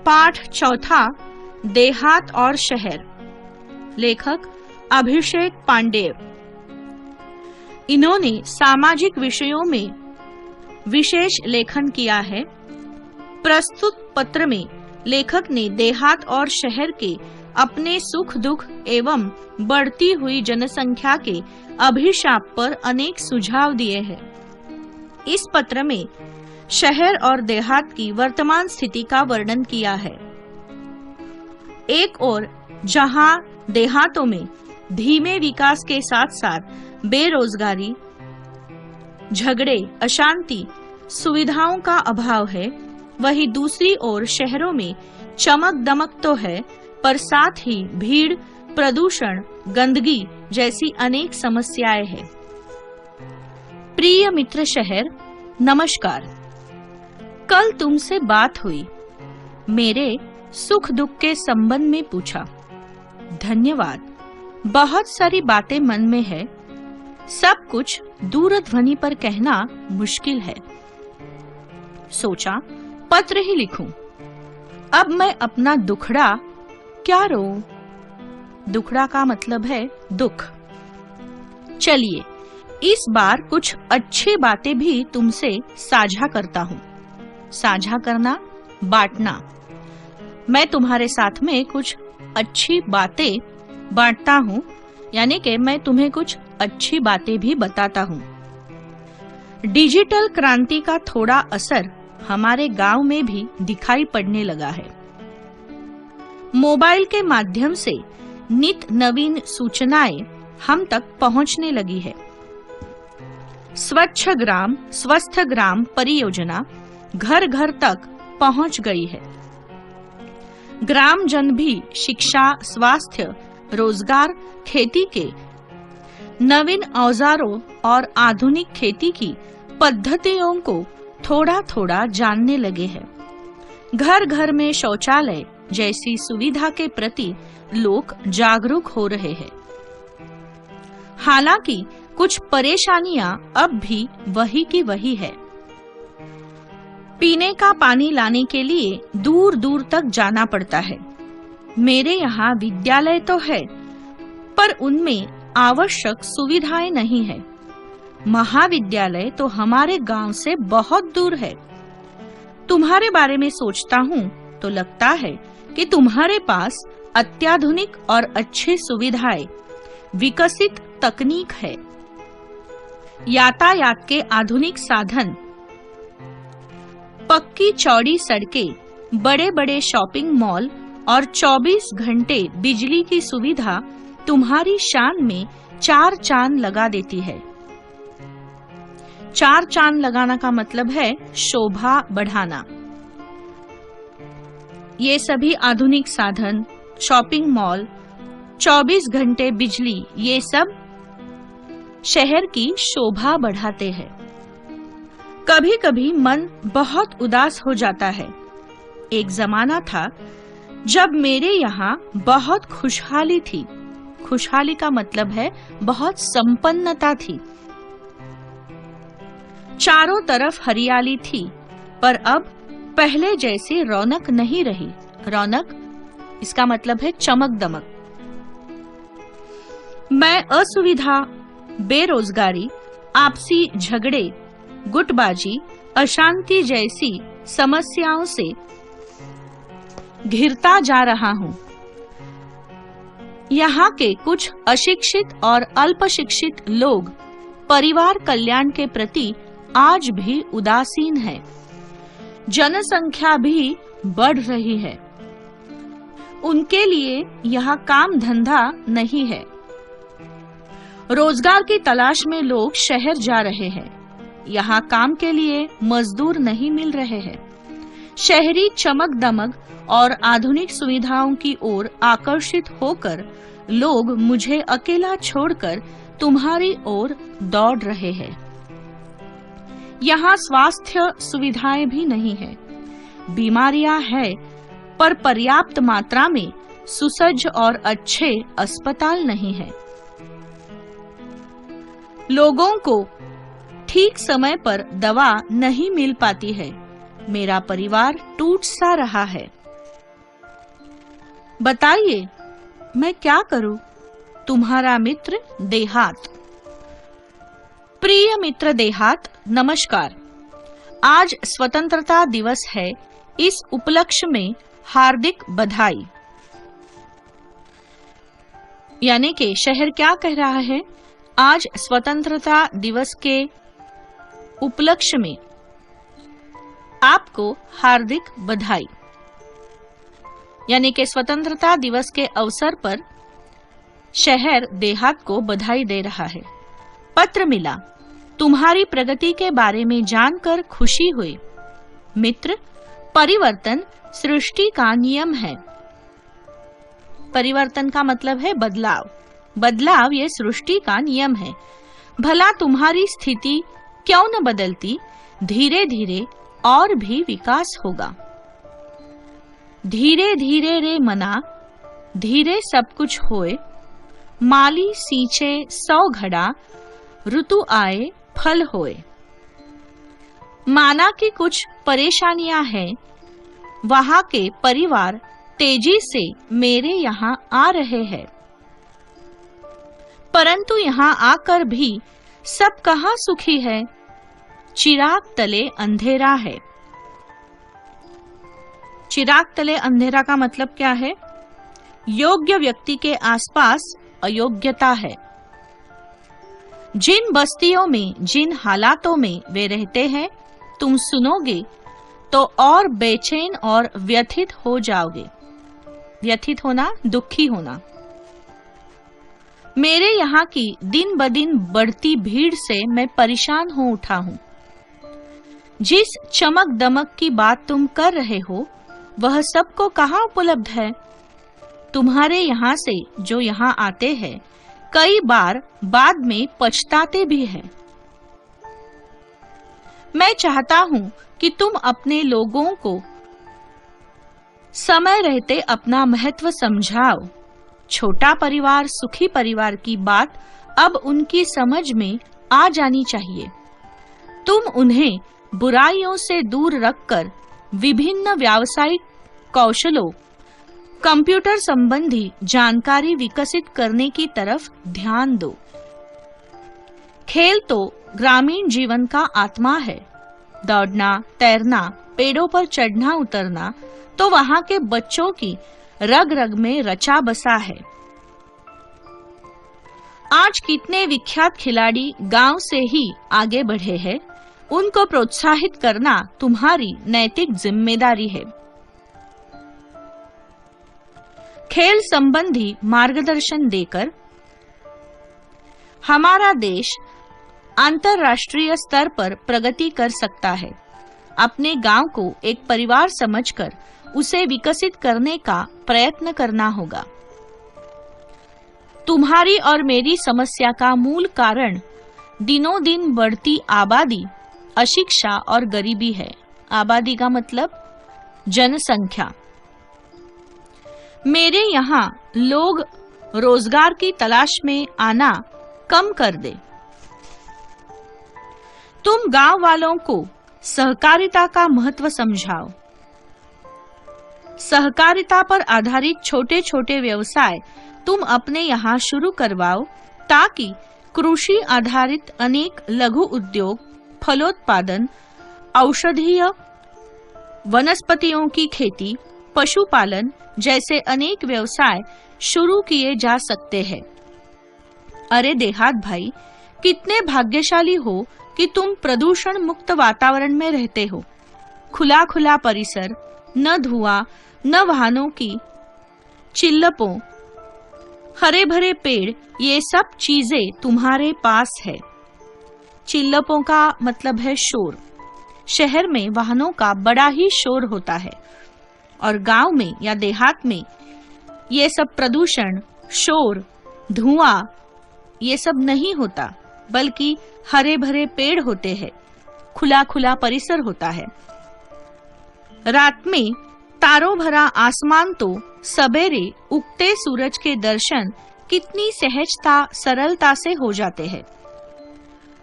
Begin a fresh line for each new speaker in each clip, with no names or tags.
पाठ चौथा, देहात और शहर। लेखक अभिषेक पांडेय। इन्होंने सामाजिक विषयों में विशेष लेखन किया है। प्रस्तुत पत्र में लेखक ने देहात और शहर के अपने सुख दुख एवं बढ़ती हुई जनसंख्या के अभिशाप पर अनेक सुझाव दिए हैं। इस पत्र में शहर और देहात की वर्तमान स्थिति का वर्णन किया है। एक ओर जहां देहातों में धीमे विकास के साथ साथ बेरोजगारी, झगड़े, अशांति, सुविधाओं का अभाव है, वहीं दूसरी ओर शहरों में चमक दमक तो है, पर साथ ही भीड़, प्रदूषण, गंदगी जैसी अनेक समस्याएं हैं। प्रिय मित्र शहर, नमस्कार। कल तुमसे बात हुई, मेरे सुख दुख के संबंध में पूछा। धन्यवाद। बहुत सारी बातें मन में है, सब कुछ दूरध्वनि पर कहना मुश्किल है। सोचा पत्र ही लिखूं। अब मैं अपना दुखड़ा क्या रोऊं? दुखड़ा का मतलब है दुख। चलिए इस बार कुछ अच्छी बातें भी तुमसे साझा करता हूँ। साझा करना, बांटना। मैं तुम्हारे साथ में कुछ अच्छी बातें बांटता हूँ, यानी कि मैं तुम्हें कुछ अच्छी बातें भी बताता हूँ। डिजिटल क्रांति का थोड़ा असर हमारे गांव में भी दिखाई पड़ने लगा है। मोबाइल के माध्यम से नित नवीन सूचनाएं हम तक पहुंचने लगी है। स्वच्छ ग्राम स्वस्थ ग्राम परियोजना घर घर तक पहुंच गई है। ग्रामजन भी शिक्षा, स्वास्थ्य, रोजगार, खेती के नवीन औजारों और आधुनिक खेती की पद्धतियों को थोड़ा थोड़ा जानने लगे हैं। घर घर में शौचालय जैसी सुविधा के प्रति लोग जागरूक हो रहे हैं। हालांकि कुछ परेशानियां अब भी वही की वही है। पीने का पानी लाने के लिए दूर दूर तक जाना पड़ता है। मेरे यहाँ विद्यालय तो है, पर उनमें आवश्यक सुविधाएं नहीं है। महाविद्यालय तो हमारे गांव से बहुत दूर है। तुम्हारे बारे में सोचता हूँ तो लगता है कि तुम्हारे पास अत्याधुनिक और अच्छी सुविधाएं, विकसित तकनीक है। यातायात के आधुनिक साधन, पक्की चौड़ी सड़कें, बड़े बड़े शॉपिंग मॉल और 24 घंटे बिजली की सुविधा तुम्हारी शान में 4 चांद लगा देती है। 4 चांद लगाना का मतलब है शोभा बढ़ाना। ये सभी आधुनिक साधन, शॉपिंग मॉल, 24 घंटे बिजली, ये सब शहर की शोभा बढ़ाते हैं। कभी कभी मन बहुत उदास हो जाता है। एक जमाना था जब मेरे यहाँ बहुत खुशहाली थी। खुशहाली का मतलब है बहुत संपन्नता थी। चारों तरफ हरियाली थी, पर अब पहले जैसी रौनक नहीं रही। रौनक इसका मतलब है चमक दमक। मैं असुविधा, बेरोजगारी, आपसी झगड़े, गुटबाजी, अशांति जैसी समस्याओं से घिरता जा रहा हूँ। यहाँ के कुछ अशिक्षित और अल्पशिक्षित लोग परिवार कल्याण के प्रति आज भी उदासीन हैं। जनसंख्या भी बढ़ रही है। उनके लिए यहाँ काम धंधा नहीं है। रोजगार की तलाश में लोग शहर जा रहे हैं। यहाँ काम के लिए मजदूर नहीं मिल रहे हैं। शहरी चमक दमक और आधुनिक सुविधाओं की ओर आकर्षित होकर लोग मुझे अकेला छोड़कर तुम्हारी ओर दौड़ रहे हैं। यहाँ स्वास्थ्य सुविधाएं भी नहीं है। बीमारियां हैं, पर पर्याप्त मात्रा में सुसज्ज और अच्छे अस्पताल नहीं है। लोगों को ठीक समय पर दवा नहीं मिल पाती है। मेरा परिवार टूट सा रहा है। बताइए, मैं क्या करूं? तुम्हारा मित्र देहात। प्रिय मित्र देहात, नमस्कार। आज स्वतंत्रता दिवस है। इस उपलक्ष्य में हार्दिक बधाई। यानी कि शहर क्या कह रहा है? आज स्वतंत्रता दिवस के उपलक्ष्य में आपको हार्दिक बधाई। यानी कि स्वतंत्रता दिवस के अवसर पर शहर देहात को बधाई दे रहा है। पत्र मिला, तुम्हारी प्रगति के बारे में जानकर खुशी हुई। मित्र, परिवर्तन सृष्टि का नियम है। परिवर्तन का मतलब है बदलाव। बदलाव ये सृष्टि का नियम है। भला तुम्हारी स्थिति क्यों न बदलती, धीरे धीरे और भी विकास होगा। धीरे धीरे रे मना, धीरे सब कुछ होए। माली सींचे 100 घड़ा, ऋतु आए फल होए। माना कि कुछ परेशानियां हैं, वहां के परिवार तेजी से मेरे यहाँ आ रहे हैं, परंतु यहाँ आकर भी सब कहाँ सुखी है। चिराग तले अंधेरा है। चिराग तले अंधेरा का मतलब क्या है? योग्य व्यक्ति के आसपास अयोग्यता है। जिन बस्तियों में, जिन हालातों में वे रहते हैं, तुम सुनोगे तो और बेचैन और व्यथित हो जाओगे। व्यथित होना, दुखी होना। मेरे यहाँ की दिन ब दिन बढ़ती भीड़ से मैं परेशान हो उठा हूँ। जिस चमक दमक की बात तुम कर रहे हो, वह सबको कहाँ उपलब्ध है? तुम्हारे यहाँ से जो यहाँ आते हैं, कई बार बाद में पछताते भी हैं। मैं चाहता हूँ कि तुम अपने लोगों को समय रहते अपना महत्व समझाओ। छोटा परिवार, सुखी परिवार की बात अब उनकी समझ में आ जानी चाहिए। तुम उन्हें बुराइयों से दूर रखकर विभिन्न व्यावसायिक कौशलों, कंप्यूटर संबंधी जानकारी विकसित करने की तरफ ध्यान दो। खेल तो ग्रामीण जीवन का आत्मा है। दौड़ना, तैरना, पेड़ों पर चढ़ना उतरना तो वहां के बच्चों की रग रग में रचा बसा है। आज कितने विख्यात खिलाड़ी गांव से ही आगे बढ़े हैं, उनको प्रोत्साहित करना तुम्हारी नैतिक जिम्मेदारी है। खेल संबंधी मार्गदर्शन देकर हमारा देश अंतर्राष्ट्रीय स्तर पर प्रगति कर सकता है। अपने गांव को एक परिवार समझकर उसे विकसित करने का प्रयत्न करना होगा। तुम्हारी और मेरी समस्या का मूल कारण दिनों दिन बढ़ती आबादी, अशिक्षा और गरीबी है। आबादी का मतलब जनसंख्या। मेरे यहाँ लोग रोजगार की तलाश में आना कम कर दे। तुम गांव वालों को सहकारिता का महत्व समझाओ। सहकारिता पर आधारित छोटे छोटे व्यवसाय तुम अपने यहाँ शुरू करवाओ, ताकि कृषि आधारित अनेक लघु उद्योग, फलोत्पादन, औषधीय वनस्पतियों की खेती, पशुपालन जैसे अनेक व्यवसाय शुरू किए जा सकते हैं। अरे देहात भाई, कितने भाग्यशाली हो कि तुम प्रदूषण मुक्त वातावरण में रहते हो। खुला खुला परिसर, न धुआं, न वाहनों की चिल्लपों, हरे भरे पेड़, ये सब चीजें तुम्हारे पास है। चिल्लपों का मतलब है शोर। शहर में वाहनों का बड़ा ही शोर होता है और गांव में या देहात में ये सब प्रदूषण, शोर, धुआं ये सब नहीं होता, बल्कि हरे भरे पेड़ होते हैं, खुला खुला परिसर होता है। रात में तारों भरा आसमान तो सवेरे उगते सूरज के दर्शन कितनी सहजता, सरलता से हो जाते हैं।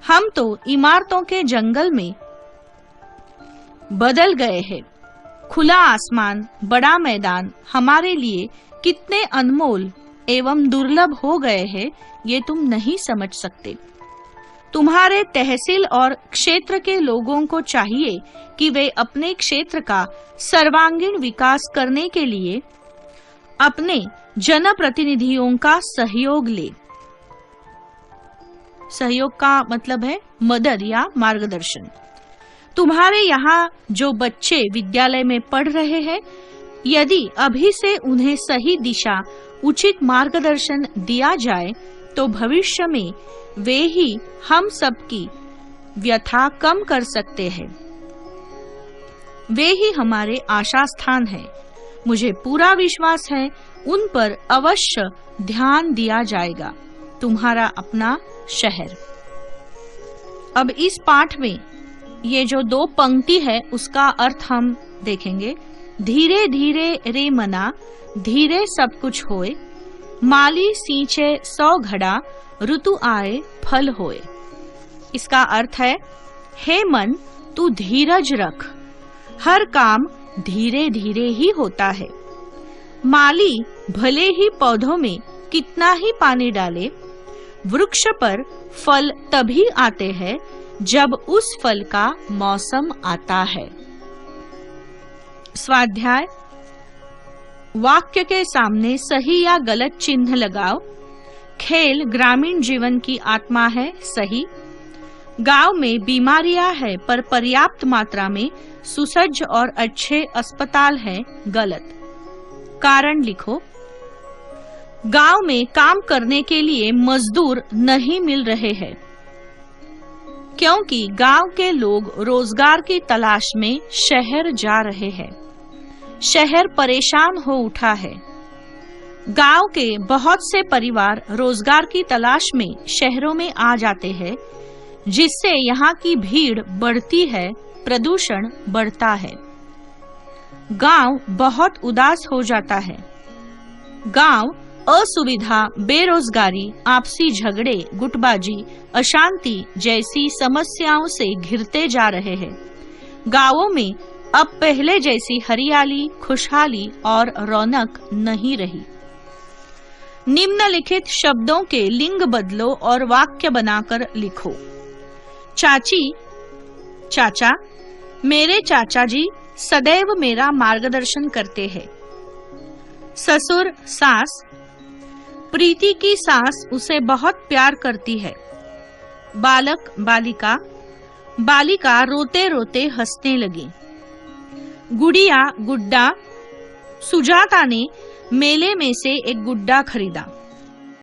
हम तो इमारतों के जंगल में बदल गए हैं। खुला आसमान, बड़ा मैदान हमारे लिए कितने अनमोल एवं दुर्लभ हो गए हैं ये तुम नहीं समझ सकते। तुम्हारे तहसील और क्षेत्र के लोगों को चाहिए कि वे अपने क्षेत्र का सर्वांगीण विकास करने के लिए अपने जनप्रतिनिधियों का सहयोग ले। सहयोग का मतलब है मदद या मार्गदर्शन। तुम्हारे यहाँ जो बच्चे विद्यालय में पढ़ रहे हैं, यदि अभी से उन्हें सही दिशा, उचित मार्गदर्शन दिया जाए तो भविष्य में वे ही हम सबकी व्यथा कम कर सकते हैं। वे ही हमारे आशा स्थान है। मुझे पूरा विश्वास है उन पर अवश्य ध्यान दिया जाएगा। तुम्हारा अपना शहर। अब इस पाठ में ये जो 2 पंक्ति है उसका अर्थ हम देखेंगे। धीरे धीरे रे मना, धीरे सब कुछ होए, माली सींचे 100 घड़ा, ऋतु आए फल होए। इसका अर्थ है, हे मन तू धीरज रख, हर काम धीरे धीरे ही होता है। माली भले ही पौधों में कितना ही पानी डाले, वृक्ष पर फल तभी आते हैं जब उस फल का मौसम आता है। स्वाध्याय। वाक्य के सामने सही या गलत चिन्ह लगाओ। खेल ग्रामीण जीवन की आत्मा है, सही। गांव में बीमारियां है पर पर्याप्त मात्रा में सुसज्ज और अच्छे अस्पताल है, गलत। कारण लिखो। गांव में काम करने के लिए मजदूर नहीं मिल रहे हैं क्योंकि गांव के लोग रोजगार की तलाश में शहर जा रहे हैं। शहर परेशान हो उठा है। गांव के बहुत से परिवार रोजगार की तलाश में शहरों में आ जाते हैं, जिससे यहाँ की भीड़ बढ़ती है, प्रदूषण बढ़ता है। गांव बहुत उदास हो जाता है। गांव असुविधा, बेरोजगारी, आपसी झगड़े, गुटबाजी, अशांति जैसी समस्याओं से घिरते जा रहे हैं। गांवों में अब पहले जैसी हरियाली, खुशहाली और रौनक नहीं रही। निम्नलिखित शब्दों के लिंग बदलो और वाक्य बनाकर लिखो। चाची, चाचा। मेरे चाचा जी सदैव मेरा मार्गदर्शन करते हैं। ससुर, सास। प्रीति की सास उसे बहुत प्यार करती है। बालक, बालिका। बालिका रोते रोते हंसने लगी। गुड़िया, गुड्डा। सुजाता ने मेले में से एक गुड्डा खरीदा।